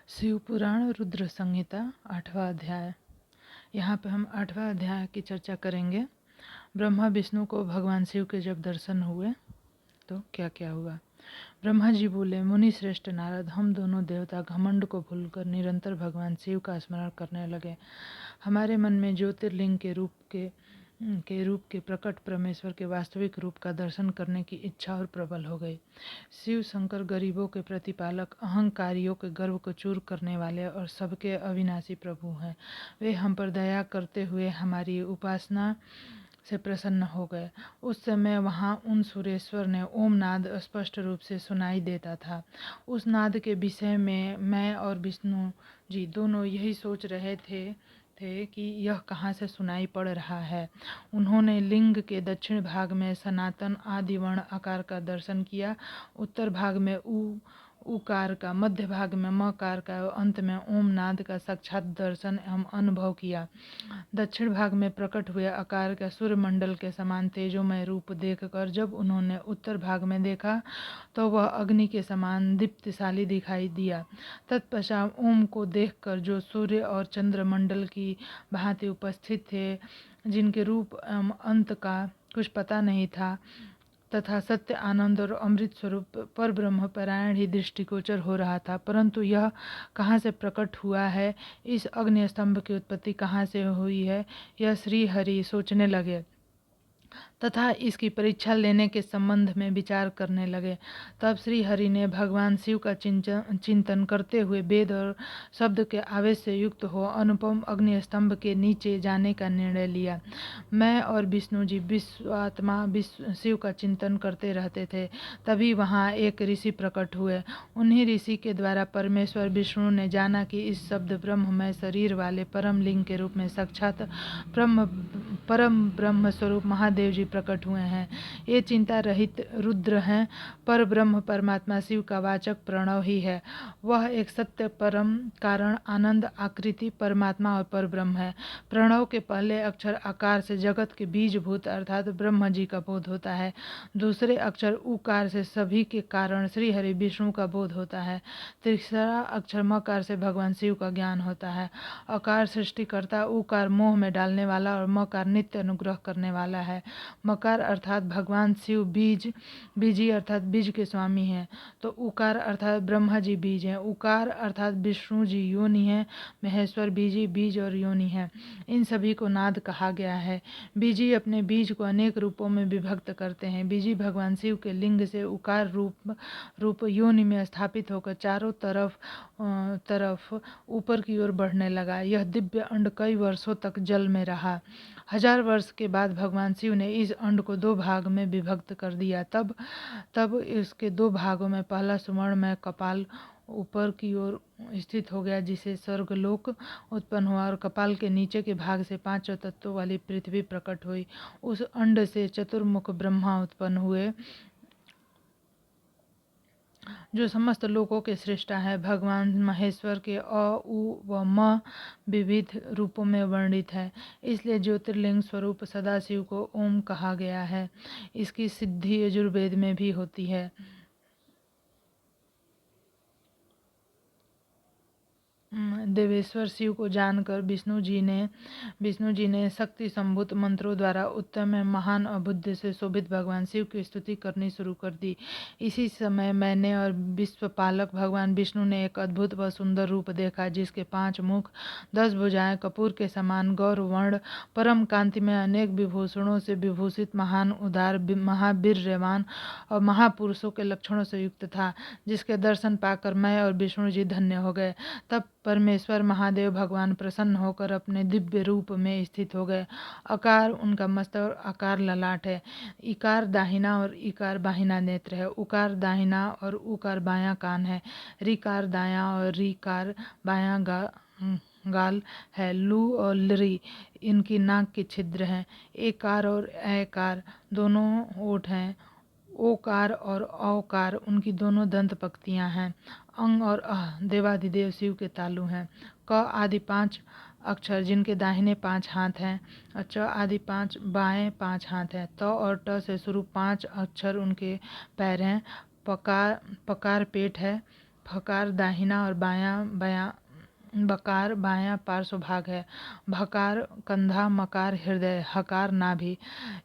शिव पुराण रुद्र संहिता 8वां अध्याय। यहाँ पे हम 8वां अध्याय की चर्चा करेंगे। ब्रह्मा विष्णु को भगवान शिव के जब दर्शन हुए तो क्या क्या हुआ। ब्रह्मा जी बोले, मुनि श्रेष्ठ नारद, हम दोनों देवता घमंड को भूलकर निरंतर भगवान शिव का स्मरण करने लगे। हमारे मन में ज्योतिर्लिंग के रूप के प्रकट परमेश्वर के वास्तविक रूप का दर्शन करने की इच्छा और प्रबल हो गई। शिव शंकर गरीबों के प्रतिपालक, अहंकारियों के गर्व को चूर करने वाले और सबके अविनाशी प्रभु हैं। वे हम पर दया करते हुए हमारी उपासना से प्रसन्न हो गए। उस समय वहाँ उन सुरेश्वर ने ओम नाद स्पष्ट रूप से सुनाई देता था। उस नाद के विषय में मैं और विष्णु जी दोनों यही सोच रहे थे कि यह कहाँ से सुनाई पड़ रहा है। उन्होंने लिंग के दक्षिण भाग में सनातन आदिवर्ण आकार का दर्शन किया, उत्तर भाग में उकार का, मध्य भाग में मकार का और अंत में ओम नाद का साक्षात दर्शन एवं अनुभव किया। दक्षिण भाग में प्रकट हुए आकार का सूर्यमंडल के समान तेजोमय रूप देखकर जब उन्होंने उत्तर भाग में देखा तो वह अग्नि के समान दीप्तिशाली दिखाई दिया। तत्पश्चात ओम को देखकर जो सूर्य और चंद्रमंडल की भांति उपस्थित थे, जिनके रूप एवं अंत का कुछ पता नहीं था, तथा सत्य, आनंद और अमृत स्वरूप पर ब्रह्म परायण ही दृष्टिगोचर हो रहा था। परंतु यह कहाँ से प्रकट हुआ है, इस अग्नि स्तंभ की उत्पत्ति कहाँ से हुई है, यह श्री हरि सोचने लगे तथा इसकी परीक्षा लेने के संबंध में विचार करने लगे। तब श्री हरि ने भगवान शिव का चिंतन करते हुए वेद और शब्द के आवेश से युक्त हो अनुपम अग्नि स्तंभ के नीचे जाने का निर्णय लिया। मैं और विष्णु जी विश्वात्मा शिव का चिंतन करते रहते थे। तभी वहाँ एक ऋषि प्रकट हुए। उन्हीं ऋषि के द्वारा परमेश्वर विष्णु ने जाना कि इस शब्द ब्रह्ममय शरीर वाले परम लिंग के रूप में साक्षात परम ब्रह्म स्वरूप महादेव जी प्रकट हुए हैं। ये चिंता रहित रुद्र हैं। पर ब्रह्म परमात्मा शिव का वाचक प्रणव ही है। वह एक सत्य परम कारण आनंद आकृति परमात्मा और पर ब्रह्म है। प्रणव के पहले अक्षर आकार से जगत के बीजभूत अर्थात ब्रह्म जी का बोध होता है। दूसरे अक्षर उकार से सभी के कारण श्री हरि विष्णु का बोध होता है। तीसरा अक्षर मकार से भगवान शिव का ज्ञान होता है। अकार सृष्टिकर्ता, उकार मोह में डालने वाला और मकार नित्य अनुग्रह करने वाला है। मकार अर्थात भगवान शिव बीजी अर्थात बीज के स्वामी हैं। तो उकार अर्थात ब्रह्मा जी बीज हैं। उकार अर्थात विष्णु जी योनि हैं। महेश्वर बीजी बीज और योनि हैं। इन सभी को नाद कहा गया है। बीजी अपने बीज को अनेक रूपों में विभक्त करते हैं। बीजी भगवान शिव के लिंग से उकार रूप योनि में स्थापित होकर चारों तरफ ऊपर की ओर बढ़ने लगा। यह दिव्य अंड कई वर्षों तक जल में रहा। 1000 वर्ष के बाद भगवान शिव ने इस अंड को 2 भाग में विभक्त कर दिया। तब इसके 2 भागों में पहला सुवर्णमय कपाल ऊपर की ओर स्थित हो गया, जिसे स्वर्गलोक उत्पन्न हुआ, और कपाल के नीचे के भाग से 5 तत्वों वाली पृथ्वी प्रकट हुई। उस अंड से चतुर्मुख ब्रह्मा उत्पन्न हुए, जो समस्त लोकों के सृष्टा है। भगवान महेश्वर के अ, उ व म विविध रूपों में वर्णित है। इसलिए ज्योतिर्लिंग स्वरूप सदाशिव को ओम कहा गया है। इसकी सिद्धि यजुर्वेद में भी होती है। देवेश्वर शिव को जानकर विष्णु जी ने शक्ति संभूत मंत्रों द्वारा उत्तम महान और बुद्धि से शोभित भगवान शिव की स्तुति करनी शुरू कर दी। इसी समय मैंने और विश्वपालक भगवान विष्णु ने एक अद्भुत व सुंदर रूप देखा, जिसके 5 मुख, 10 भुजाएं, कपूर के समान गौर वर्ण, परम कांति में अनेक विभूषणों से विभूषित, महान उदार, महावीर्यवान और महापुरुषों के लक्षणों से युक्त था, जिसके दर्शन पाकर मैं और विष्णु जी धन्य हो गए। तब परमेश्वर महादेव भगवान प्रसन्न होकर अपने दिव्य रूप में स्थित हो गए। अकार उनका मस्तक और आकार ललाट है। इकार दाहिना और इकार बाहिना नेत्र है। उकार दाहिना और उकार बायां कान है। ऋकार दायां और ऋकार बायां गाल है। लू और लृ इनकी नाक के छिद्र हैं। एकार और ऐकार दोनों ओठ हैं। ओकार और औकार उनकी दोनों दंत पंक्तियां हैं। अंग और अह देवाधिदेव शिव के तालु हैं। क आदि 5 अक्षर जिनके दाहिने 5 हाथ हैं, और च आदि 5 बाएं 5 हाथ हैं। त और ट से शुरू 5 अक्षर उनके पैर हैं। पकार पेट है। फकार दाहिना और बकार बायां पार्श्व भाग है। भकार कंधा, मकार हृदय, हकार नाभि।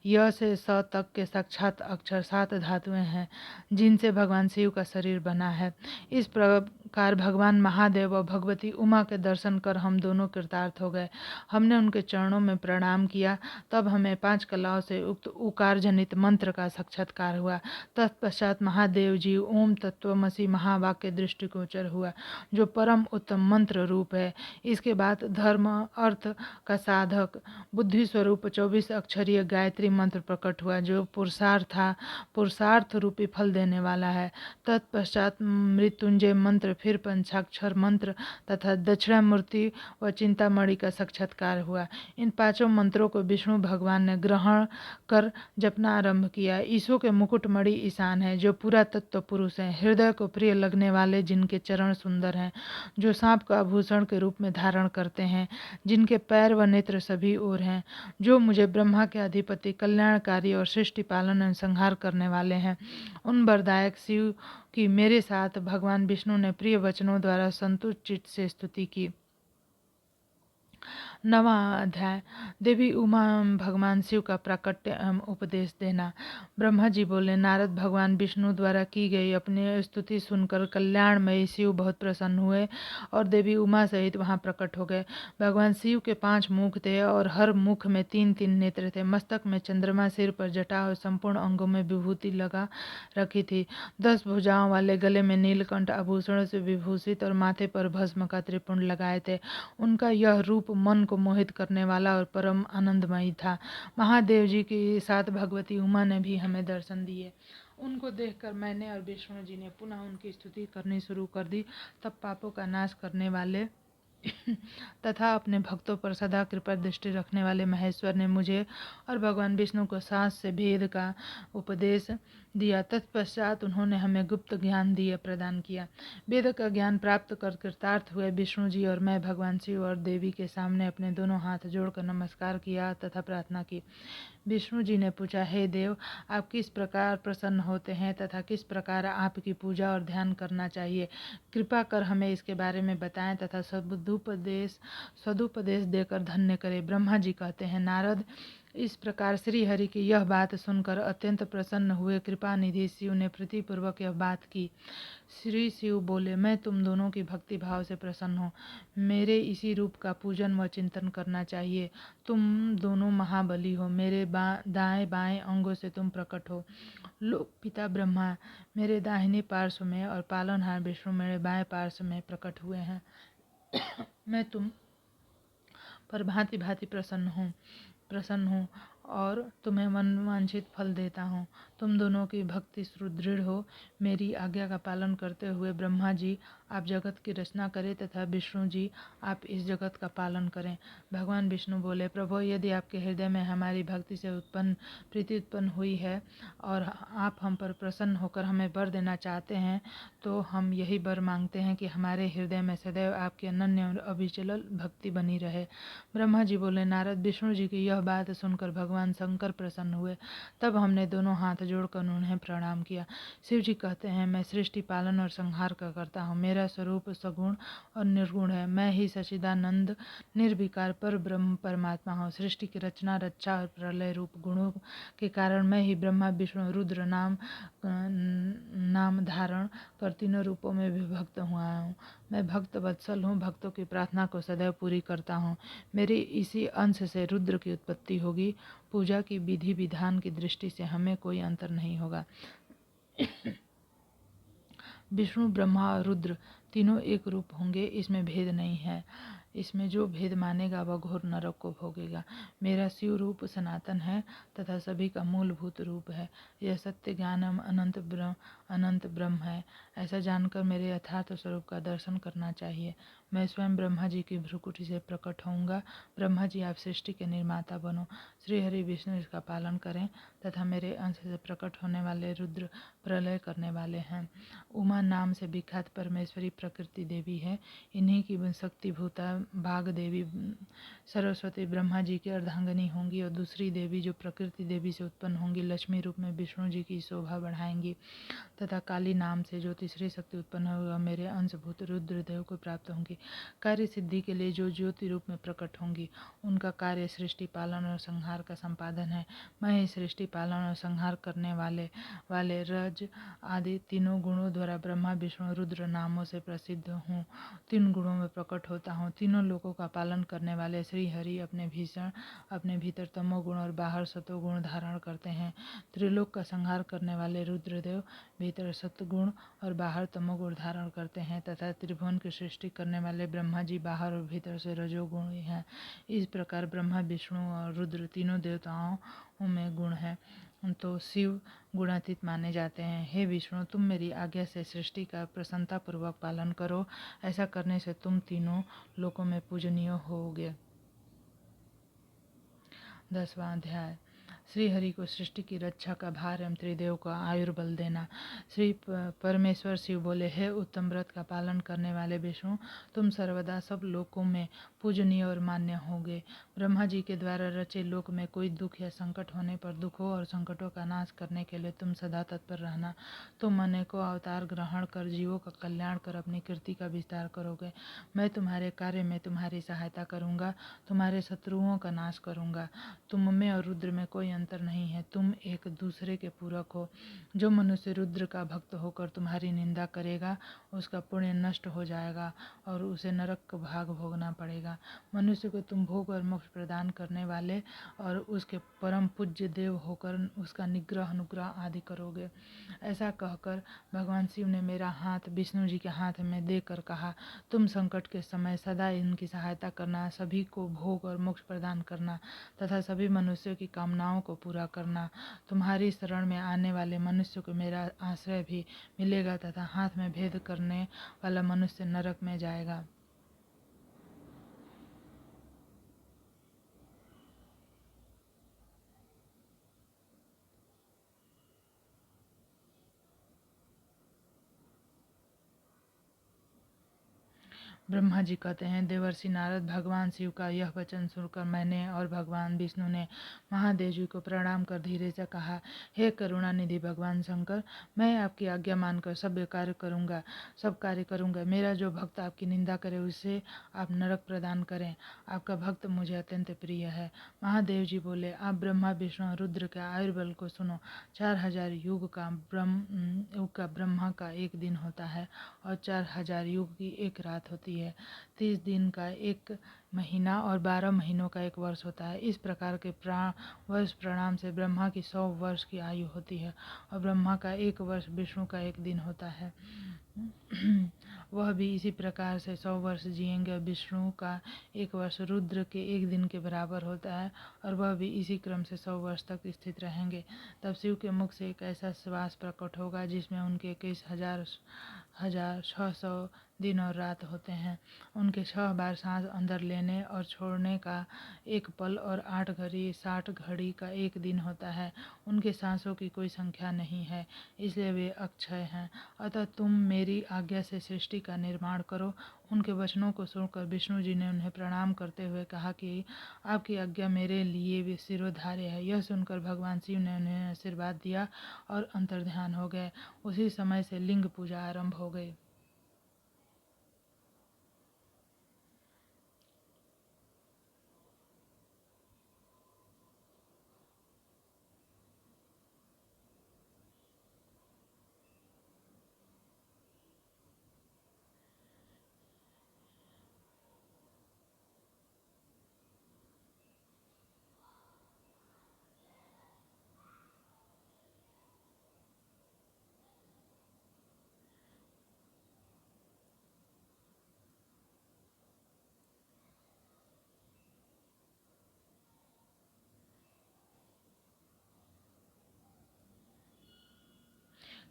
य से स तक के साक्षात अक्षर 7 धातुएं हैं जिनसे भगवान शिव का शरीर बना है। इस प्रकार भगवान महादेव और भगवती उमा के दर्शन कर हम दोनों कृतार्थ हो गए। हमने उनके चरणों में प्रणाम किया। तब हमें 5 कलाओं से उक्त उकार जनित मंत्र का साक्षात्कार हुआ। तत्पश्चात महादेव जी ओम तत्वमसि महावाक्य दृष्टिगोचर हुआ, जो परम उत्तम मंत्र रूप है। इसके बाद धर्म अर्थ का साधक बुद्धि स्वरूप 24 अक्षरीय गायत्री मंत्र प्रकट हुआ, जो पुरुषार्थ रूपी फल देने वाला है। तत्पश्चात मृत्युंजय मंत्र, फिर पंचाक्षर मंत्र तथा दक्षिणामूर्ति व चिंतामणि का साक्षात्कार हुआ। इन 5 मंत्रों को विष्णु भगवान ने ग्रहण कर जपना आरंभ किया। ईशो के मुकुटमणि ईशान है, जो पूरा तत्व पुरुष है, हृदय को प्रिय लगने वाले, जिनके चरण सुंदर हैं, जो सांप का आभूषण के रूप में धारण करते हैं, जिनके पैर व नेत्र सभी ओर हैं, जो मुझे ब्रह्मा के अधिपति, कल्याणकारी और सृष्टि पालन एवं संहार करने वाले हैं। उन वरदायक शिव की मेरे साथ भगवान विष्णु ने प्रिय वचनों द्वारा संतुष्ट चित्त से स्तुति की। 9वां अध्याय। देवी उमा भगवान शिव का प्राकट्य एवं उपदेश देना। ब्रह्मा जी बोले, नारद भगवान विष्णु द्वारा की गई अपनी स्तुति सुनकर कल्याणमयी शिव बहुत प्रसन्न हुए और देवी उमा सहित वहां प्रकट हो गए। भगवान शिव के 5 मुख थे और हर मुख में 3-3 नेत्र थे। मस्तक में चंद्रमा, सिर पर जटा और संपूर्ण अंगों में विभूति लगा रखी थी। 10 भुजाओं वाले, गले में नीलकंठ आभूषण से विभूषित और माथे पर भस्म का त्रिपुंड लगाए थे। उनका यह रूप मन को मोहित करने वाला और परम आनंदमयी था। महादेव जी के साथ भगवती उमा ने भी हमें दर्शन दिए। उनको देखकर मैंने और विष्णु जी ने पुनः उनकी स्तुति करनी शुरू कर दी। तब पापों का नाश करने वाले तथा अपने भक्तों पर सदा कृपा दृष्टि रखने वाले महेश्वर ने मुझे और भगवान विष्णु को सांस से भेद का उपदेश दिया। तत्पश्चात उन्होंने हमें गुप्त ज्ञान दिए प्रदान किया। वेद का ज्ञान प्राप्त कर कृतार्थ हुए विष्णु जी और मैं भगवान शिव और देवी के सामने अपने दोनों हाथ जोड़कर नमस्कार किया तथा प्रार्थना की। विष्णु जी ने पूछा, हे देव, आप किस प्रकार प्रसन्न होते हैं तथा किस प्रकार आपकी पूजा और ध्यान करना चाहिए? कृपा कर हमें इसके बारे में बताएं तथा सदुपदेश देकर धन्य करें। ब्रह्मा जी कहते हैं, नारद, इस प्रकार श्री हरि की यह बात सुनकर अत्यंत प्रसन्न हुए कृपा निधि शिव ने प्रीतिपूर्वक यह बात की। श्री शिव बोले, मैं तुम दोनों की भक्ति भाव से प्रसन्न हूँ। मेरे इसी रूप का पूजन व चिंतन करना चाहिए। तुम दोनों महाबली हो, मेरे दाएं बाएं अंगों से तुम प्रकट हो। लोक पिता ब्रह्मा मेरे दाहिने पार्श्व में और पालनहार विष्णु मेरे बाएं पार्श्व में प्रकट हुए हैं। मैं तुम पर भांति भांति प्रसन्न हूँ और तुम्हें मनवांछित फल देता हूँ। तुम दोनों की भक्ति सुदृढ़ हो। मेरी आज्ञा का पालन करते हुए ब्रह्मा जी आप जगत की रचना करें तथा विष्णु जी आप इस जगत का पालन करें। भगवान विष्णु बोले, प्रभु, यदि आपके हृदय में हमारी भक्ति से प्रीति उत्पन्न हुई है और आप हम पर प्रसन्न होकर हमें वर देना चाहते हैं, तो हम यही वर मांगते हैं कि हमारे हृदय में सदैव आपकी अनन्य और अविचल भक्ति बनी रहे। ब्रह्मा जी बोले, नारद, विष्णु जी की यह बात सुनकर भगवान शंकर प्रसन्न हुए। तब हमने दोनों हाथ जोड़कर उन्हें प्रणाम किया। शिव जी कहते हैं, मैं सृष्टि पालन और संहार का करता हूँ। मेरा स्वरूप सगुण और निर्गुण है। मैं ही सच्चिदानंद निर्विकार पर ब्रह्म परमात्मा हूँ। सृष्टि की रचना, रक्षा और प्रलय रूप गुणों के कारण मैं ही ब्रह्मा विष्णु रुद्र नाम धारण कर तीनों रूपों में विभक्त हुआ हूँ। मैं भक्त वत्सल हूँ, भक्तों की प्रार्थना को सदैव पूरी करता हूँ। मेरे इसी अंश से रुद्र की उत्पत्ति होगी। पूजा की विधि विधान की दृष्टि से हमें कोई अंतर नहीं होगा। विष्णु, ब्रह्मा और रुद्र तीनों एक रूप होंगे, इसमें भेद नहीं है। इसमें जो भेद मानेगा वह घोर नरक को भोगेगा। मेरा शिव रूप सनातन है तथा सभी का मूलभूत रूप है। यह सत्य ज्ञान अनंत ब्रह्म है। ऐसा जानकर मेरे यथार्थ स्वरूप का दर्शन करना चाहिए। मैं स्वयं ब्रह्मा जी की भ्रुकुटी से प्रकट होऊंगा। ब्रह्मा जी, आप सृष्टि के निर्माता बनो। श्री हरि विष्णु इसका पालन करें तथा मेरे अंश से प्रकट होने वाले रुद्र प्रलय करने वाले हैं। उमा नाम से विख्यात परमेश्वरी प्रकृति देवी है। इन्हीं की शक्ति भूता भाग देवी सरस्वती ब्रह्मा जी की अर्धांगिनी होंगी और दूसरी देवी जो प्रकृति देवी से उत्पन्न होंगी, लक्ष्मी रूप में विष्णु जी की शोभा बढ़ाएंगी तथा काली नाम से जो तीसरी शक्ति उत्पन्न हुई वह मेरे अंशभूत रुद्रदेव को प्राप्त होंगी। कार्य सिद्धि के लिए जो ज्योति रूप में प्रकट होंगी उनका कार्य सृष्टि, पालन और संहार का संपादन है। मैं ही सृष्टि, पालन और संहार करने वाले रज आदि तीनों गुणों द्वारा ब्रह्मा विष्णु रुद्र नामों से प्रसिद्ध हूँ। तीन गुणों में प्रकट होता हूँ। तीनों लोकों का पालन करने वाले श्री हरि अपने भीतर तमोगुण और बाहर सतोगुण धारण करते हैं। त्रिलोक का संहार करने वाले रुद्रदेव भीतर सतगुण और बाहर तमोगुण धारण करते हैं तथा त्रिभुवन की सृष्टि करने वाले ब्रह्मा जी बाहर और भीतर से रजोगुणी हैं। इस प्रकार ब्रह्मा, विष्णु और रुद्र तीनों देवताओं में गुण है तो शिव गुणातीत माने जाते हैं। हे विष्णु, तुम मेरी आज्ञा से सृष्टि का प्रसन्नतापूर्वक पालन करो। ऐसा करने से तुम तीनों लोकों में पूजनीय होगे। 10वां अध्याय। श्री हरि को सृष्टि की रक्षा का भार एवं त्रिदेव को आयुर्बल देना। श्री परमेश्वर शिव बोले, हे उत्तम व्रत का पालन करने वाले विष्णु, तुम सर्वदा सब लोकों में पूजनीय और मान्य होगे। ब्रह्मा जी के द्वारा रचे लोक में कोई दुख या संकट होने पर दुखों और संकटों का नाश करने के लिए तुम सदा तत्पर रहना। तुम अनेकों अवतार ग्रहण कर जीवों का कल्याण कर अपनी कीर्ति का विस्तार करोगे। मैं तुम्हारे कार्य में तुम्हारी सहायता करूंगा, तुम्हारे शत्रुओं का नाश करूंगा। तुम में और रुद्र में कोई अंतर नहीं है, तुम एक दूसरे के पूरक हो। जो मनुष्य रुद्र का भक्त होकर तुम्हारी निंदा करेगा उसका पुण्य नष्ट हो जाएगा और उसे नरक का भाग भोगना पड़ेगा। मनुष्य को तुम भोग और मोक्ष प्रदान करने वाले और उसके परम पूज्य देव होकर उसका निग्रह, अनुग्रह आदि करोगे। ऐसा कहकर भगवान शिव ने मेरा हाथ विष्णु जी के हाथ में देकर कहा, तुम संकट के समय सदा इनकी सहायता करना, सभी को भोग और मोक्ष प्रदान करना तथा सभी मनुष्यों की कामनाओं को पूरा करना। तुम्हारी शरण में आने वाले मनुष्य को मेरा आश्रय भी मिलेगा तथा हाथ में भेद करने वाला मनुष्य नरक में जाएगा। ब्रह्मा जी कहते हैं, देवर्षि नारद, भगवान शिव का यह वचन सुनकर मैंने और भगवान विष्णु ने महादेव जी को प्रणाम कर धीरे से कहा, हे करुणा निधि भगवान शंकर, मैं आपकी आज्ञा मानकर सब कार्य करूंगा। मेरा जो भक्त आपकी निंदा करे उसे आप नरक प्रदान करें। आपका भक्त मुझे अत्यंत प्रिय है। महादेव जी बोले, आप ब्रह्मा, विष्णु और रुद्र के आयुर्बल को सुनो। 4000 युग का ब्रह्मा का एक दिन होता है और 4000 युग की एक रात होती है। 30 दिन का एक महीना और 12 महीनों का एक वर्ष होता है। इस प्रकार के वर्ष प्रणाम से ब्रह्मा की 100 वर्ष की आयु होती है और ब्रह्मा का एक वर्ष विष्णु का एक दिन होता है। वह भी इसी प्रकार से 100 वर्ष जिएंगे और विष्णु का एक वर्ष रुद्र के एक दिन के बराबर होता है और वह भी इसी क्रम से 100 वर्ष तक स्थित रहेंगे। तब शिव के मुख से एक ऐसा श्वास प्रकट होगा जिसमें उनके 21,600 दिन और रात होते हैं। उनके 6 बार सांस अंदर लेने और छोड़ने का एक पल और 8 घड़ी 60 घड़ी का एक दिन होता है। उनके सांसों की कोई संख्या नहीं है, इसलिए वे अक्षय हैं। अतः तुम मेरी आज्ञा से सृष्टि का निर्माण करो। उनके वचनों को सुनकर विष्णु जी ने उन्हें प्रणाम करते हुए कहा कि आपकी आज्ञा मेरे लिए भी शिरोधार्य है। यह सुनकर भगवान शिव ने उन्हें आशीर्वाद दिया और अंतर्ध्यान हो गए। उसी समय से लिंग पूजा आरंभ हो गई।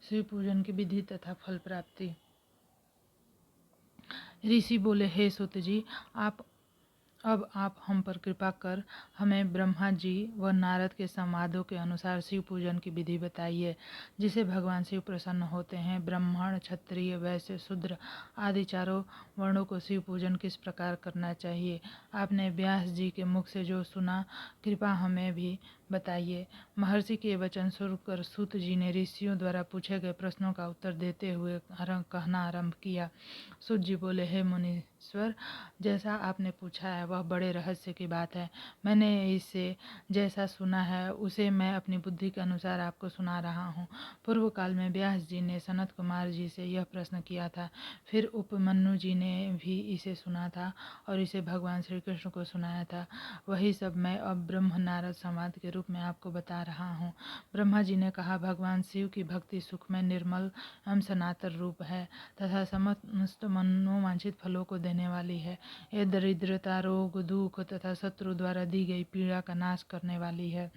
शिव पूजन की विधि तथा फल प्राप्ति। ऋषि बोले, हे सूत जी, अब आप हम पर कृपा कर हमें ब्रह्मा जी व नारद के संवादों के अनुसार शिव पूजन की विधि बताइए, जिसे भगवान शिव प्रसन्न होते हैं। ब्राह्मण, क्षत्रिय, वैश्य, शूद्र आदि चारों वर्णों को शिव पूजन किस प्रकार करना चाहिए? आपने व्यास जी के मुख से जो सुना, कृपा हमें भी बताइए। महर्षि के वचन सुनकर सूत जी ने ऋषियों द्वारा पूछे गए प्रश्नों का उत्तर देते हुए कहना आरंभ किया। सूत जी बोले, हे मुनीश्वर, जैसा आपने पूछा है वह बड़े रहस्य की बात है। मैंने इसे जैसा सुना है उसे मैं अपनी बुद्धि के अनुसार आपको सुना रहा हूँ। पूर्व काल में व्यास जी ने सनत कुमार जी से यह प्रश्न किया था, फिर उपमन्यु जी ने भी इसे सुना था और इसे भगवान श्री कृष्ण को सुनाया था। वही सब मैं अब ब्रह्म नारद संवाद के रूप में आपको बता रहा हूँ। ब्रह्मा जी ने कहा, भगवान शिव की भक्ति सुखमय, निर्मल एवं सनातन रूप है तथा समस्त मनोवांछित फलों को देने वाली है। यह दरिद्रता, रोग, दुख तथा शत्रु द्वारा दी गई पीड़ा का नाश करने वाली है।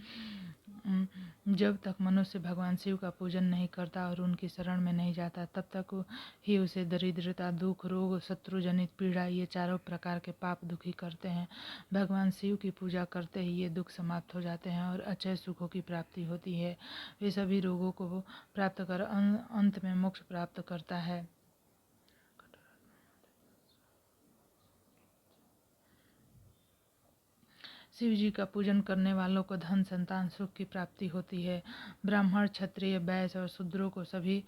जब तक मनुष्य भगवान शिव का पूजन नहीं करता और उनकी शरण में नहीं जाता, तब तक ही उसे दरिद्रता, दुख, रोग, शत्रु जनित पीड़ा, ये चारों प्रकार के पाप दुखी करते हैं। भगवान शिव की पूजा करते ही ये दुख समाप्त हो जाते हैं और अक्षय सुखों की प्राप्ति होती है। वे सभी रोगों को प्राप्त कर अंत में मोक्ष प्राप्त करता है। शिव जी का पूजन करने वालों को धन, संतान, सुख की प्राप्ति होती है। ब्राह्मण, क्षत्रिय, वैश्य और शूद्रों को सभी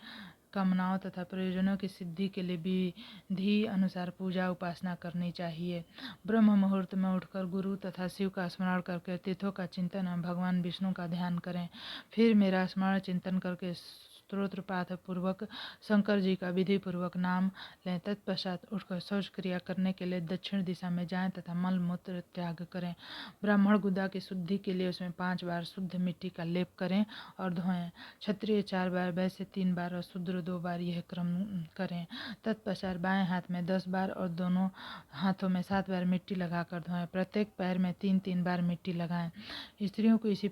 कामनाओं तथा प्रयोजनों की सिद्धि के लिए विधि अनुसार पूजा उपासना करनी चाहिए। ब्रह्म मुहूर्त में उठकर गुरु तथा शिव का स्मरण करके तीर्थों का चिंतन एवं भगवान विष्णु का ध्यान करें। फिर मेरा स्मरण चिंतन करके स्तोत्र पाठ पूर्वक शंकर जी का विधि पूर्वक नाम लें। तत्पश्चात उठकर शौच क्रिया करने के लिए दक्षिण दिशा में जाएं तथा मल मूत्र त्याग करें। ब्राह्मण गुदा की शुद्धि के लिए उसमें 5 बार शुद्ध मिट्टी का लेप करें और धोएं। क्षत्रिय 4 बार, वैश्य 3 बार और शूद्र 2 बार यह क्रम करें। तत्पश्चात बाएं हाथ में 10 बार और दोनों हाथों में 7 बार मिट्टी लगाकर धोएं। प्रत्येक पैर में 3-3 बार मिट्टी लगाएं। स्त्रियों को इसी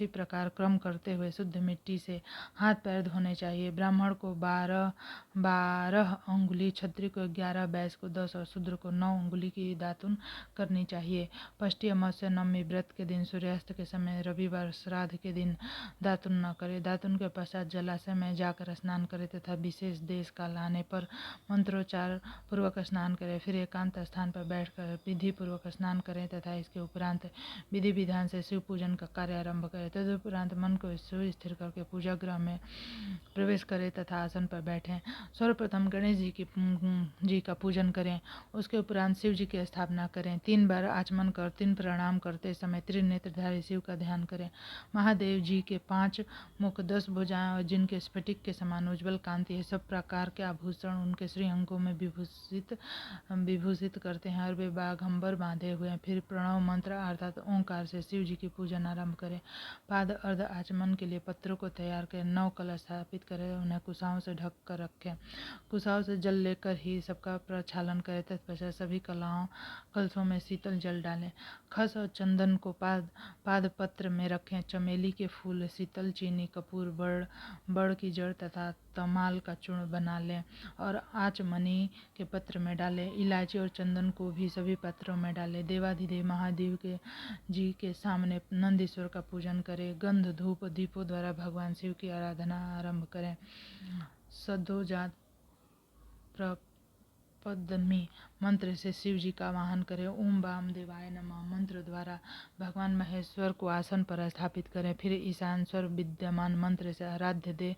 प्रकार क्रम करते हुए शुद्ध मिट्टी से हाथ पैर धोने चाहिए। ब्राह्मण को 12 अंगुली, क्षत्रिय को 11, वैश्य को 10 और शूद्र को 9 अंगुली की दातुन करनी चाहिए। षष्ठी, अमावस्या, नवमी, व्रत के दिन, सूर्यास्त के समय, रविवार, श्राद्ध के दिन दातुन न करे। दातुन के पश्चात जलाशय में जाकर स्नान करे तथा विशेष देश काल आने पर मंत्रोच्चार पूर्वक स्नान करें। फिर एकांत स्थान पर बैठकर विधि पूर्वक स्नान करें तथा इसके उपरांत विधि विधान से शिव पूजन का कार्य आरंभ करें। तदुपरांत मन को स्थिर करके पूजा गृह में प्रवेश करें तथा आसन पर बैठें। सर्वप्रथम गणेश जी का पूजन करें। उसके उपरांत शिव जी की स्थापना करें। 3 बार आचमन कर 3 प्रणाम करते समय त्रिनेत्रधारी शिव का ध्यान करें। महादेव जी के 5 मुख, 10 भुजाएं और जिनके स्फटिक के समान उज्ज्वल कांति है, सब प्रकार के आभूषण उनके श्रीअंगों में विभूषित करते हैं और वे बाघंबर बांधे हुए हैं। फिर प्रणव मंत्र अर्थात ओंकार से शिव जी की पूजन आरंभ करें। पाद अर्ध आचमन के लिए पत्रों को तैयार करें। 9 कलश स्थापित करें, उन्हें कुशाओं से ढक कर रखें। कुशाओं से जल लेकर ही सबका प्रक्षालन करें। तत्पश्चात सभी कलशों में शीतल जल डालें। खस और चंदन को पादपत्र में रखें। चमेली के फूल, शीतल चीनी, कपूर, बड़ की जड़ तथा तमाल का चूर्ण बना लें और आचमनी के पत्र में डालें। इलायची और चंदन को भी सभी पत्रों में डालें। देवाधिदेव महादेव जी के सामने नंदीश्वर का पूजन करें। गंध, धूप, दीपों द्वारा भगवान शिव की आराधना आरंभ करें। सद्योजात प्रपदमी मंत्र से शिव जी का आवाहन करें। ओम वाम देवाय नमः मंत्र द्वारा भगवान महेश्वर को आसन पर स्थापित करें। फिर ईशानस्वर विद्यमान मंत्र से आराध्य देव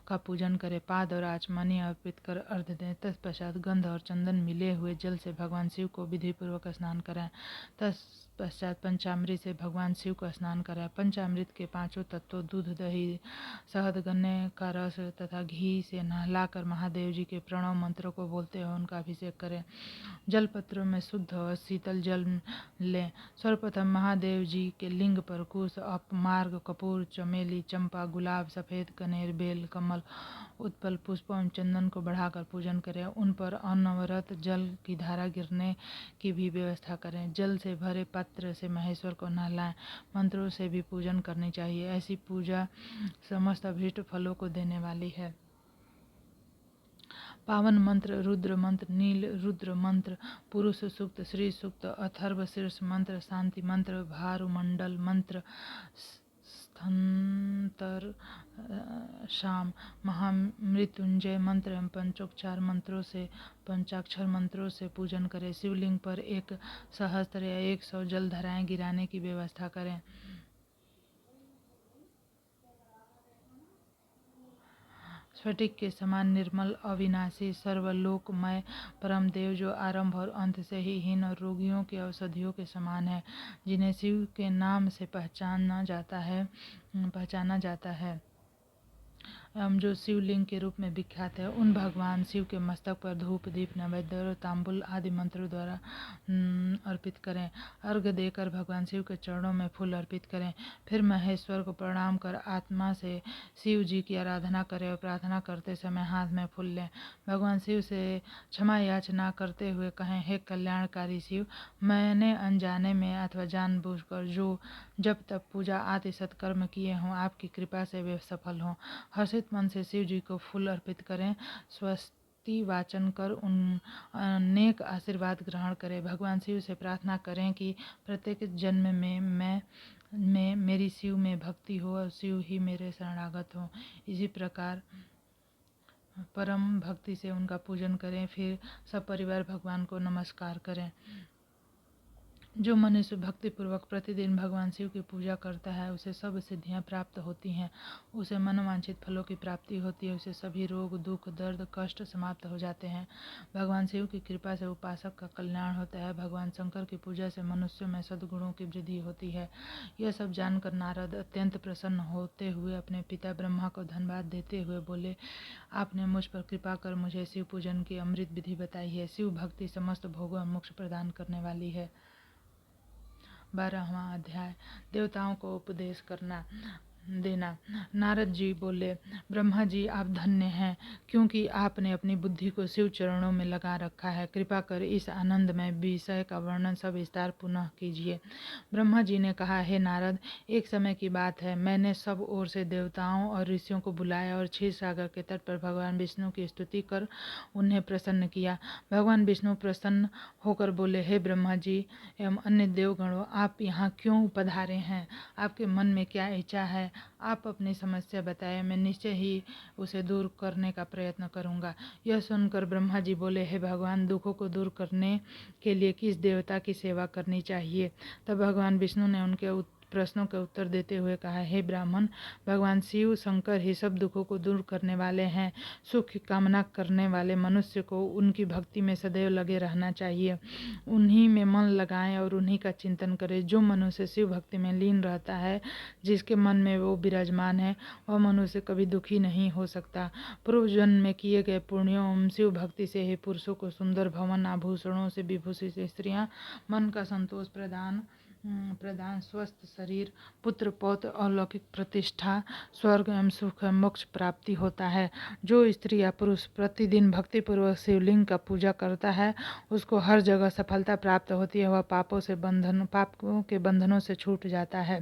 का पूजन करें। पाद और आचमनी अर्पित कर अर्घ्य दें। तत्पश्चात गंध और चंदन मिले हुए जल से भगवान शिव को विधि पूर्वक स्नान कराएं। तत्पश्चात पंचामृत से भगवान शिव को स्नान कराएं। पंचामृत के 5 तत्वों दूध, दही, शहद, गन्ने का रस तथा घी से नहलाकर महादेव जी के प्रणव मंत्रों को बोलते हुए उनका अभिषेक करें। जलपत्रों में शुद्ध और शीतल जल लें। सर्वप्रथम महादेव जी के लिंग पर कुश, अपमार्ग, कपूर, चमेली, चंपा, गुलाब, सफेद कनेर, बेल, कमल, उत्पल पुष्पों एवं चंदन को बढ़ाकर पूजन करें। उन पर अनवरत जल की धारा गिरने की भी व्यवस्था करें। जल से भरे पात्र से महेश्वर को नहलाएं। मंत्रों से भी पूजन करनी चाहिए। ऐसी पूजा समस्त अभीष्ट फलों को देने वाली है। पावन मंत्र, रुद्र मंत्र, नील रुद्र मंत्र, पुरुष सूक्त, श्री सूक्त, अथर्व शीर्ष मंत्र, शांति मंत्र, भारुमंडल मंत्र, स्थंतर शाम, महामृत्युंजय मंत्र एवं पंचाक्षर मंत्रों से पूजन करें। शिवलिंग पर 1 सहस्त्र या 100 जल धाराएं गिराने की व्यवस्था करें। स्फटिक के समान निर्मल, अविनाशी, सर्वलोकमय परम देव जो आरंभ और अंत से ही हीन और रोगियों की औषधियों के समान है, जिन्हें शिव के नाम से पहचाना जाता है जो शिवलिंग के रूप में विख्यात है, उन भगवान शिव के मस्तक पर धूप, दीप, नैवेद्य और तांबुल आदि मंत्रों द्वारा अर्पित करें। अर्घ्य देकर भगवान शिव के चरणों में फूल अर्पित करें। फिर महेश्वर को प्रणाम कर आत्मा से शिव जी की आराधना करें और प्रार्थना करते समय हाथ में फूल लें। भगवान शिव से क्षमा याचना करते हुए कहें, हे कल्याणकारी शिव, मैंने अनजाने में अथवा जानबूझकर जो जब तक पूजा आदि सत्कर्म किए हों, आपकी कृपा से वे सफल हों। हर्षित मन से शिव जी को फूल अर्पित करें। स्वस्ति वाचन कर उन अनेक आशीर्वाद ग्रहण करें। भगवान शिव से प्रार्थना करें कि प्रत्येक जन्म में मेरी शिव में भक्ति हो और शिव ही मेरे शरणागत हो। इसी प्रकार परम भक्ति से उनका पूजन करें। फिर सब परिवार भगवान को नमस्कार करें। जो मनुष्य भक्तिपूर्वक प्रतिदिन भगवान शिव की पूजा करता है, उसे सब सिद्धियां प्राप्त होती हैं, उसे मनोवांछित फलों की प्राप्ति होती है, उसे सभी रोग, दुख, दर्द, कष्ट समाप्त हो जाते हैं। भगवान शिव की कृपा से उपासक का कल्याण होता है। भगवान शंकर की पूजा से मनुष्यों में सद्गुणों की वृद्धि होती है। यह सब जानकर नारद अत्यंत प्रसन्न होते हुए अपने पिता ब्रह्मा को धन्यवाद देते हुए बोले, आपने मुझ पर कृपा कर मुझे शिव पूजन की अमृत विधि बताई है। शिव भक्ति समस्त भोगों और मोक्ष प्रदान करने वाली है। 12वां अध्याय, देवताओं को उपदेश देना। नारद जी बोले, ब्रह्मा जी आप धन्य हैं, क्योंकि आपने अपनी बुद्धि को शिव चरणों में लगा रखा है। कृपा कर इस आनंदमय विषय का वर्णन सब विस्तार पुनः कीजिए। ब्रह्मा जी ने कहा, हे नारद, एक समय की बात है, मैंने सब ओर से देवताओं और ऋषियों को बुलाया और क्षीर सागर के तट पर भगवान विष्णु की स्तुति कर उन्हें प्रसन्न किया। भगवान विष्णु प्रसन्न होकर बोले, हे ब्रह्मा जी एवं अन्य देवगणों, आप यहाँ क्यों पधारे हैं? आपके मन में क्या इच्छा है? आप अपनी समस्या बताएं, मैं निश्चय ही उसे दूर करने का प्रयत्न करूंगा। यह सुनकर ब्रह्मा जी बोले, हे भगवान, दुखों को दूर करने के लिए किस देवता की सेवा करनी चाहिए? तब भगवान विष्णु ने उनके प्रश्नों के उत्तर देते हुए कहा, हे ब्राह्मण, भगवान शिव शंकर ही सब दुखों को दूर करने वाले हैं। सुख की कामना करने वाले मनुष्य को उनकी भक्ति में सदैव लगे रहना चाहिए। उन्हीं में मन लगाएं और उन्हीं का चिंतन करें। जो मनुष्य शिव भक्ति में लीन रहता है, जिसके मन में वो विराजमान है, वह मनुष्य कभी दुखी नहीं हो सकता। पूर्व जन्म में किए गए पुण्यों एवं शिव भक्ति से ही पुरुषों को सुंदर भवन आभूषणों से विभूषित स्त्रियां, मन का संतोष प्रदान, स्वस्थ शरीर, पुत्र पौत्र, अलौकिक प्रतिष्ठा, स्वर्ग एवं सुख एवं मोक्ष प्राप्ति होता है। जो स्त्री या पुरुष प्रतिदिन भक्तिपूर्वक शिवलिंग का पूजा करता है, उसको हर जगह सफलता प्राप्त होती है। वह पापों के बंधनों से छूट जाता है।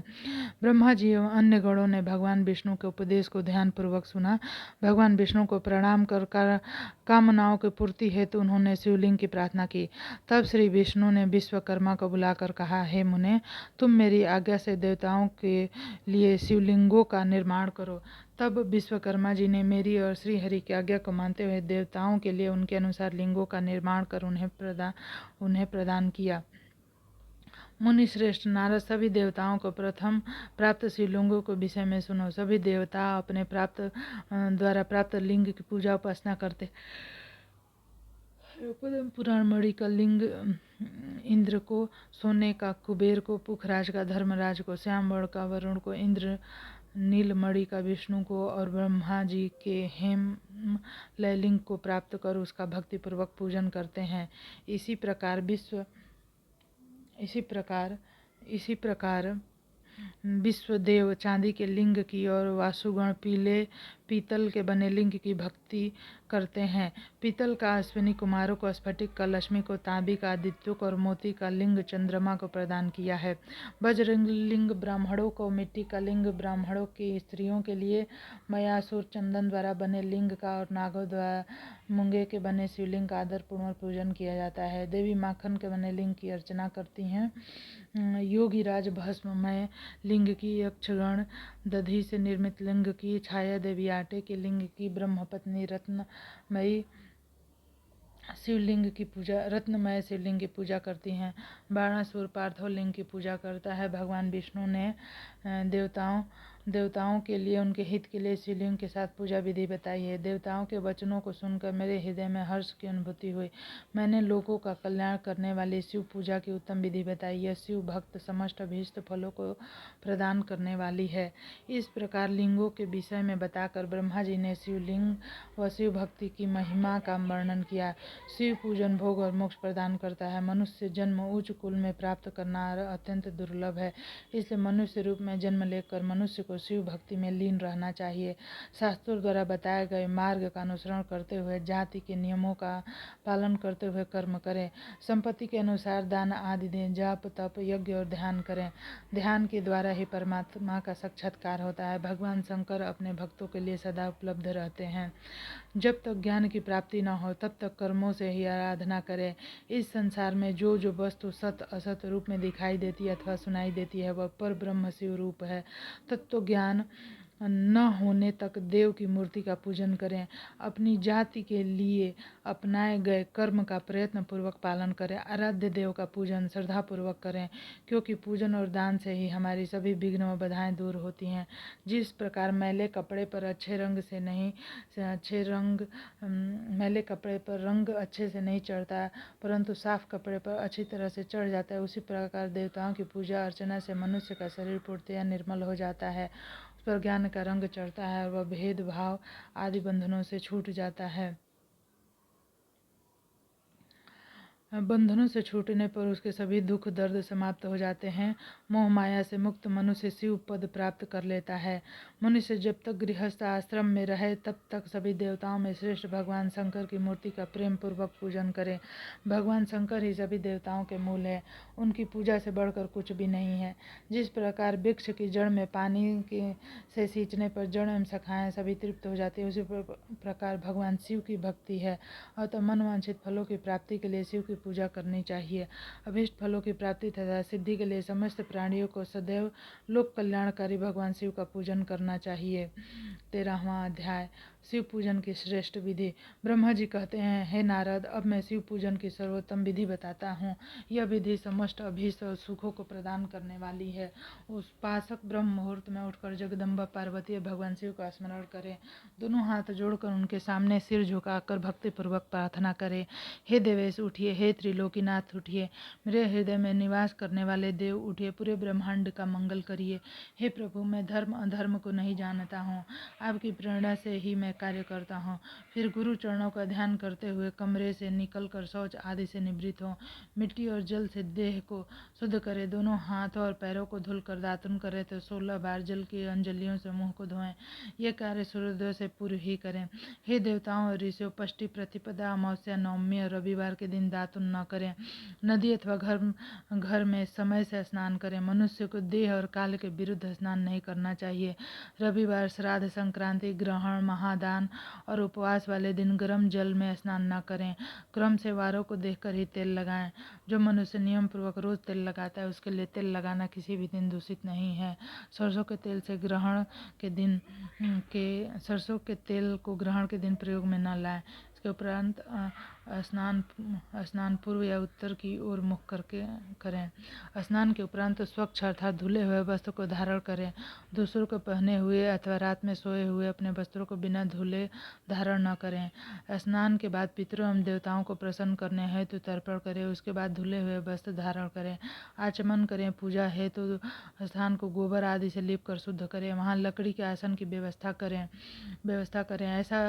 ब्रह्मा जी एवं अन्य गणों ने भगवान विष्णु के उपदेश को ध्यानपूर्वक सुना। भगवान विष्णु को प्रणाम कर कामनाओं की पूर्ति हेतु उन्होंने शिवलिंग की प्रार्थना की। तब श्री विष्णु ने विश्वकर्मा को बुलाकर कहा, हे मुने, तुम मेरी आज्ञा से देवताओं के लिए शिवलिंगों का निर्माण करो। तब विश्वकर्मा जी ने मेरी और श्री हरि की आज्ञा को मानते हुए देवताओं के लिए उनके अनुसार लिंगों का निर्माण कर उन्हें प्रदान किया। मुनि श्रेष्ठ नारद, सभी देवताओं को प्रथम प्राप्त शिवलिंगों के विषय में सुनो। सभी देवता अपने द्वारा प्राप्त लिंग की पूजा उपासना करते। पुराण मणि का लिंग इंद्र को, सोने का कुबेर को, पुखराज का धर्मराज को, श्याम वर्ण का वरुण को, इंद्र नीलमणि का विष्णु को और ब्रह्मा जी के हेम लयलिंग को प्राप्त कर उसका भक्तिपूर्वक पूजन करते हैं। इसी प्रकार विश्वदेव चांदी के लिंग की और वासुगण पीतल के बने लिंग की भक्ति करते हैं। पीतल का अश्विनी कुमारों को, स्फटिक का लक्ष्मी को, तांबी का आदित्यों को और मोती का लिंग चंद्रमा को प्रदान किया है। बजरंग लिंग ब्राह्मणों को, मिट्टी का लिंग ब्राह्मणों की स्त्रियों के लिए, मयासुर चंदन द्वारा बने लिंग का और नागों द्वारा मूंगे के बने शिवलिंग का आदर पूर्वक पूजन किया जाता है। देवी माखन के बने लिंग की अर्चना करती हैं। योगीराज भस्ममय लिंग की, यक्षगण दधि से निर्मित लिंग की, छाया देवी आटे के लिंग की, ब्रह्मपत्नी रत्नमय शिवलिंग की पूजा करती हैं। बाणासुर पार्थो लिंग की पूजा करता है। भगवान विष्णु ने देवताओं देवताओं के लिए, उनके हित के लिए शिवलिंग के साथ पूजा विधि बताई है। देवताओं के वचनों को सुनकर मेरे हृदय में हर्ष की अनुभूति हुई। मैंने लोगों का कल्याण करने वाली शिव पूजा की उत्तम विधि बताई। यह शिव भक्त समस्त अभीष्ट फलों को प्रदान करने वाली है। इस प्रकार लिंगों के विषय में बताकर ब्रह्मा जी ने शिवलिंग व शिव भक्ति की महिमा का वर्णन किया। शिव पूजन भोग और मोक्ष प्रदान करता है। मनुष्य जन्म उच्च कुल में प्राप्त करना अत्यंत दुर्लभ है, इसलिए मनुष्य रूप में जन्म लेकर मनुष्य को शिव भक्ति में लीन रहना चाहिए। शास्त्रों द्वारा बताए गए मार्ग का अनुसरण करते हुए, जाति के नियमों का पालन करते हुए कर्म करें। संपत्ति के अनुसार दान आदि दें। जाप तप यज्ञ और ध्यान करें। ध्यान के द्वारा ही परमात्मा का साक्षात्कार होता है। भगवान शंकर अपने भक्तों के लिए सदा उपलब्ध रहते हैं। जब तक ज्ञान की प्राप्ति न हो तब तक कर्मों से ही आराधना करें। इस संसार में जो जो वस्तु सत असत रूप में दिखाई देती है अथवा सुनाई देती है वह पर ब्रह्म शिव रूप है। तत्व ज्ञान न होने तक देव की मूर्ति का पूजन करें। अपनी जाति के लिए अपनाए गए कर्म का प्रयत्न पूर्वक पालन करें। आराध्य देव का पूजन श्रद्धा पूर्वक करें, क्योंकि पूजन और दान से ही हमारी सभी विघ्न व बाधाएं दूर होती हैं। जिस प्रकार मैले कपड़े पर रंग अच्छे से नहीं चढ़ता, परंतु साफ कपड़े पर अच्छी तरह से चढ़ जाता है, उसी प्रकार देवताओं की पूजा अर्चना से मनुष्य का शरीर पूर्णतया निर्मल हो जाता है। उस पर ज्ञान का रंग चढ़ता है और वह भेदभाव आदि बंधनों से छूट जाता है। बंधनों से छूटने पर उसके सभी दुख दर्द समाप्त हो जाते हैं। मोह माया से मुक्त मनुष्य शिव पद प्राप्त कर लेता है। मनुष्य जब तक गृहस्थ आश्रम में रहे तब तक सभी देवताओं में श्रेष्ठ भगवान शंकर की मूर्ति का प्रेम पूर्वक पूजन करें। भगवान शंकर ही सभी देवताओं के मूल है। उनकी पूजा से बढ़कर कुछ भी नहीं है। जिस प्रकार वृक्ष की जड़ में पानी से सींचने पर जड़ एवं शाखाएं सभी तृप्त हो जाती है, उसी प्रकार भगवान शिव की भक्ति है। अतः मनवांछित फलों की प्राप्ति के लिए शिव की पूजा करनी चाहिए। अभीष्ट फलों की प्राप्ति तथा सिद्धि के लिए समस्त प्राणियों को सदैव लोक कल्याणकारी भगवान शिव का पूजन करना चाहिए। 13वां अध्याय शिव पूजन की श्रेष्ठ विधि। ब्रह्मा जी कहते हैं, हे नारद, अब मैं शिव पूजन की सर्वोत्तम विधि बताता हूँ। यह विधि समस्त अभीष्ट और सुखों को प्रदान करने वाली है। उस पासक ब्रह्म मुहूर्त में उठकर जगदम्बा पार्वती भगवान शिव का स्मरण करें। दोनों हाथ जोड़कर उनके सामने सिर झुकाकर भक्तिपूर्वक प्रार्थना करें। हे देवेश उठिए, हे त्रिलोकीनाथ उठिए, मेरे हृदय में निवास करने वाले देव उठिए, पूरे ब्रह्मांड का मंगल करिए। हे प्रभु, मैं धर्म अधर्म को नहीं जानता हूँ, आपकी प्रेरणा से ही मैं कार्य करता हूँ। फिर गुरु चरणों का ध्यान करते हुए कमरे से निकलकर शौच आदि से निवृत्त हो। मिट्टी और जल से देह को शुद्ध करें। दोनों हाथों और पैरों को धुलकर दातुन करें तो 16 बार जल की अंजलियों से मुंह को धोएं। यह कार्य सूर्योदय से पूर्व ही करें। हे देवताओं और ऋषियों, षष्ठी, प्रतिपदा, अमावस्या, नवमी और रविवार के दिन दातुन न करें। नदी अथवा घर में समय से स्नान करें। मनुष्य को देह और काल के विरुद्ध स्नान नहीं करना चाहिए। रविवार, श्राद्ध, संक्रांति, ग्रहण, महादान और उपवास वाले दिन गर्म जल में स्नान न करें। क्रम से वारों को देखकर ही तेल लगाएं। जो मनुष्य नियम पूर्वक रोज तेल लगाता है उसके लिए तेल लगाना किसी भी दिन दूषित नहीं है। सरसों के तेल से ग्रहण के दिन सरसों के तेल को ग्रहण के दिन प्रयोग में न लाएं। इसके उपरांत स्नान पूर्व या उत्तर की ओर मुख करके करें। स्नान के उपरांत स्वच्छ अर्थात धुले हुए वस्त्र को धारण करें। दूसरों को पहने हुए अथवा रात में सोए हुए अपने वस्त्रों को बिना धुले धारण न करें। स्नान के बाद पितरों एवं देवताओं को प्रसन्न करने हेतु तर्पण करें। उसके बाद धुले हुए वस्त्र धारण करें। आचमन करें। पूजा हेतु स्थान को गोबर आदि से लीप कर शुद्ध करें। वहाँ लकड़ी के आसन की व्यवस्था करें। ऐसा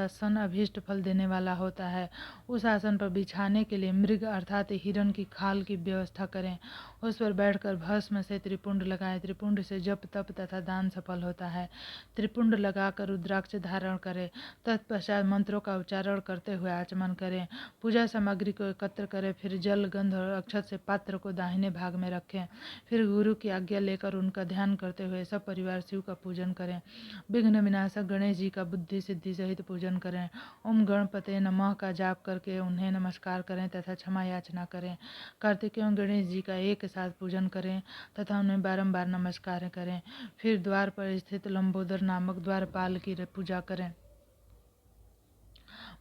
आसन अभीष्ट फल देने वाला होता है। उस आसन पर बिछाने के लिए मृग अर्थात हिरण की खाल की व्यवस्था करें। उस पर बैठकर भस्म से त्रिपुंड लगाएं। त्रिपुंड से जप तप तथा दान सफल होता है। त्रिपुंड लगाकर रुद्राक्ष धारण करें। तत्पश्चात मंत्रों का उच्चारण करते हुए आचमन करें। पूजा सामग्री को एकत्र करें। फिर जल, गंध और अक्षत से पात्र को दाहिने भाग में रखें। फिर गुरु की आज्ञा लेकर उनका ध्यान करते हुए सब परिवार शिव का पूजन करें। विघ्न विनाशक गणेश जी का बुद्धि सिद्धि सहित पूजन करें। ओम गणपते नमः का जाप करके उन्हें नमस्कार करें तथा क्षमा याचना करें। कार्तिकेय एवं गणेश जी का एक साथ पूजन करें तथा उन्हें बारंबार नमस्कार करें। फिर द्वार पर स्थित लंबोदर नामक द्वारपाल की पूजा करें।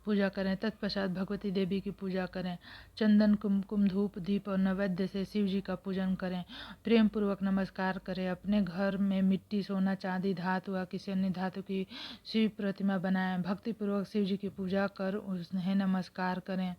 पूजा करें। तत्पश्चात भगवती देवी की पूजा करें। चंदन, कुमकुम, धूप, दीप और नैवेद्य से शिव जी का पूजन करें। प्रेम पूर्वक नमस्कार करें। अपने घर में मिट्टी, सोना, चांदी, धातु या किसी अन्य धातु की शिव प्रतिमा बनाएं। भक्ति पूर्वक शिव जी की पूजा कर उन्हें नमस्कार करें।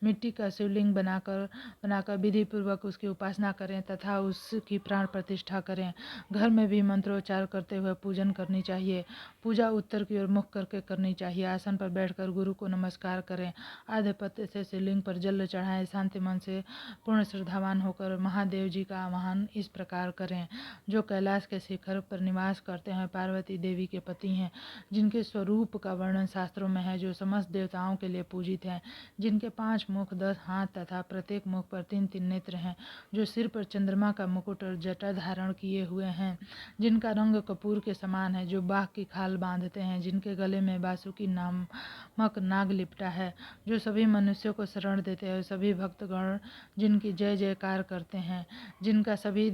मिट्टी का शिवलिंग बनाकर विधि पूर्वक उसकी उपासना करें तथा उसकी प्राण प्रतिष्ठा करें। घर में भी मंत्रोच्चार करते हुए पूजन करनी चाहिए। पूजा उत्तर की ओर मुख करके करनी चाहिए। आसन पर बैठकर गुरु को नमस्कार करें। आधे पत्ते से शिवलिंग पर जल चढ़ाएं। शांति मन से पूर्ण श्रद्धावान होकर महादेव जी का आवाहन इस प्रकार करें। जो कैलाश के शिखर पर निवास करते हैं, पार्वती देवी के पति हैं, जिनके स्वरूप का वर्णन शास्त्रों में है, जो समस्त देवताओं के लिए पूजित हैं, जिनके 5 मुख, 10 हाथ तथा प्रत्येक मुख पर 3-3 नेत्र हैं, जो सिर पर चंद्रमा का मुकुट और जटा धारण किए हुए हैं, जिनका रंग कपूर के समान है, जो बाघ की खाल बांधते हैं, जिनके गले में बासुकी नामक नाग लिपटा है, जो सभी मनुष्यों को शरण देते हैं, सभी भक्तगण जिनकी जय जयकार करते हैं, जिनका सभी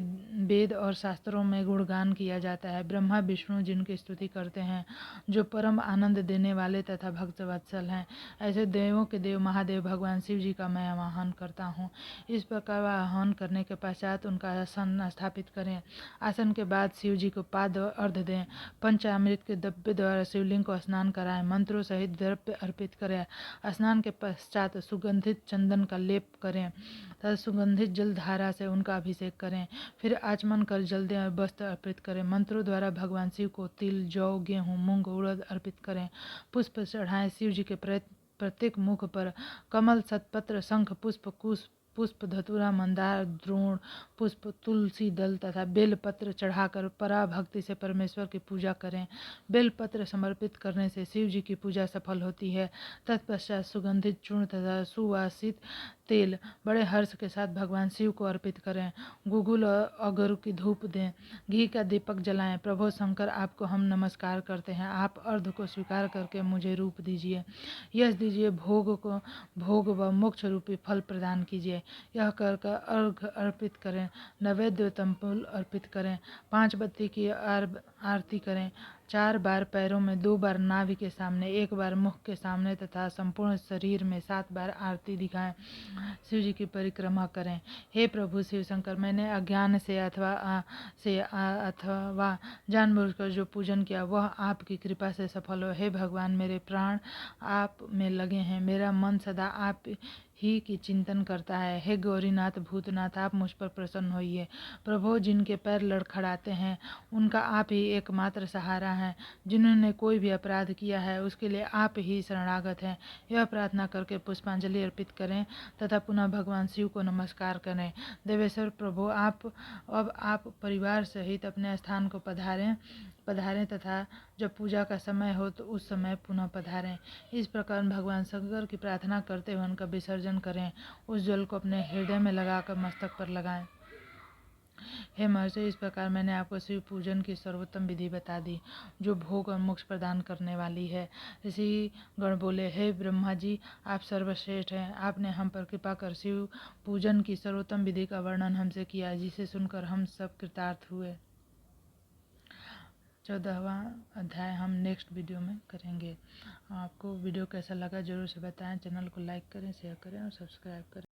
वेद और शास्त्रों में गुणगान किया जाता है, ब्रह्मा विष्णु जिनकी स्तुति करते हैं, जो परम आनंद देने वाले तथा भक्त वत्सल हैं, ऐसे देवों के देव महादेव भगवान शिव जी का मैं आवाहन करता हूँ। इस प्रकार आवाहन करने के पश्चात उनका आसन स्थापित करें। आसन के बाद शिव जी को पाद अर्घ दें। पंचामृत के द्रव्य द्वारा शिवलिंग को स्नान कराएं। मंत्रों सहित द्रव्य अर्पित करें। स्नान के पश्चात सुगंधित चंदन का लेप करें तथा सुगंधित जल धारा से उनका अभिषेक करें। फिर आचमन कर जल दें और वस्त्र अर्पित करें। मंत्रों द्वारा भगवान शिव को तिल, जौ, गेहूँ, मूंग, उड़द अर्पित करें। पुष्प चढ़ाएं। शिव जी के प्रत्येक मुख पर कमल, सतपत्र, शंख पुष्प, कुश पुष्प, धतूरा, मंदार, द्रोण पुष्प, तुलसी दल तथा बेलपत्र चढ़ाकर पराभक्ति से परमेश्वर की पूजा करें। बेलपत्र समर्पित करने से शिव जी की पूजा सफल होती है। तत्पश्चात सुगंधित चूर्ण तथा सुवासित तेल बड़े हर्ष के साथ भगवान शिव को अर्पित करें। गुगुल और अगरु की धूप दें। घी का दीपक जलाएं। प्रभु शंकर, आपको हम नमस्कार करते हैं। आप अर्घ को स्वीकार करके मुझे रूप दीजिए, यश दीजिए, भोग व मोक्ष रूपी फल प्रदान कीजिए। यह कर अर्घ अर्पित करें। नैवेद्य तंबूल अर्पित करें। 5 बत्ती की आरती करें। 4 बार पैरों में, 2 बार नाभि के सामने, 1 बार मुख के सामने तथा संपूर्ण शरीर में 7 बार आरती दिखाएं। शिव जी की परिक्रमा करें। हे प्रभु शिव शंकर, मैंने अज्ञान से अथवा जानबूझकर जो पूजन किया वह आपकी कृपा से सफल हो। हे भगवान, मेरे प्राण आप में लगे हैं। मेरा मन सदा आप ही की चिंतन करता है। हे गौरीनाथ, भूतनाथ, आप मुझ पर प्रसन्न होइए। प्रभु, जिनके पैर लड़खड़ाते हैं उनका आप ही एकमात्र सहारा है। जिन्होंने कोई भी अपराध किया है उसके लिए आप ही शरणागत हैं। यह प्रार्थना करके पुष्पांजलि अर्पित करें तथा पुनः भगवान शिव को नमस्कार करें। देवेश्वर प्रभु, अब आप परिवार सहित अपने स्थान को पधारें तथा जब पूजा का समय हो तो उस समय पुनः पधारें। इस प्रकार भगवान शंकर की प्रार्थना करते हुए उनका विसर्जन करें। उस जल को अपने हृदय में लगाकर मस्तक पर लगाएं। हे महर्षि, इस प्रकार मैंने आपको शिव पूजन की सर्वोत्तम विधि बता दी, जो भोग और मोक्ष प्रदान करने वाली है। ऋषि गण बोले, हे ब्रह्मा जी, आप सर्वश्रेष्ठ हैं। आपने हम पर कृपा कर शिव पूजन की सर्वोत्तम विधि का वर्णन हमसे किया, जिसे सुनकर हम सब कृतार्थ हुए। 14वां अध्याय हम नेक्स्ट वीडियो में करेंगे। आपको वीडियो कैसा लगा जरूर से बताएं। चैनल को लाइक करें, शेयर करें और सब्सक्राइब करें।